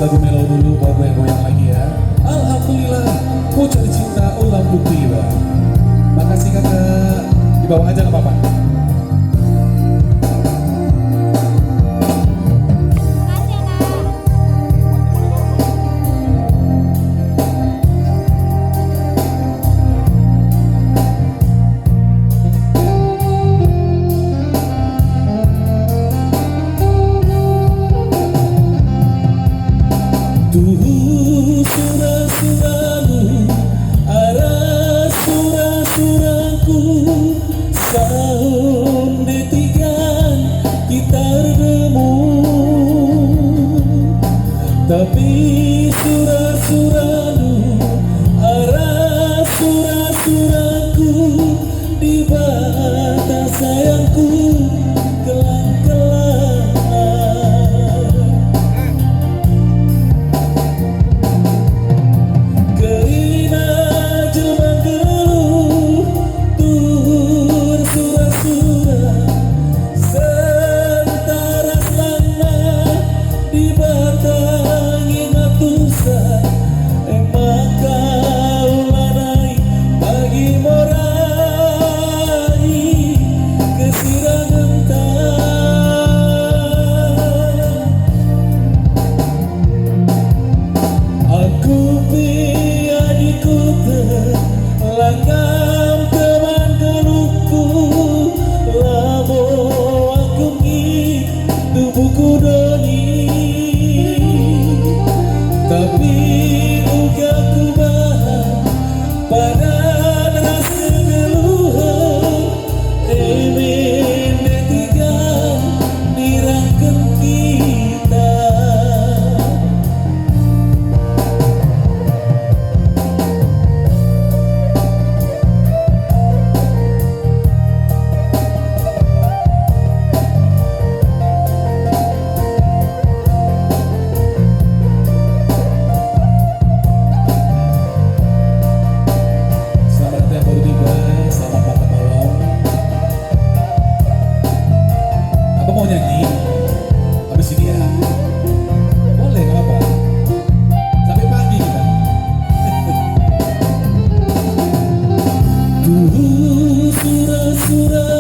kasih lagu melo dulu, bawa goyang-goyang lagi ya. Alhamdulillah, ku cari cinta ulang bukti bang. Makasih kakak, di bawah aja nggak apa-apa. Tuh surah-surahmu, arah surah-surahku, sahum detikan kita bertemu. Tapi surah-surahmu, arah surah-surahku, di batas sayangku kelang-kelang. Tapi uga ku bahan pada rasa geluhan, emin detiga dirangken kita. Surah-surah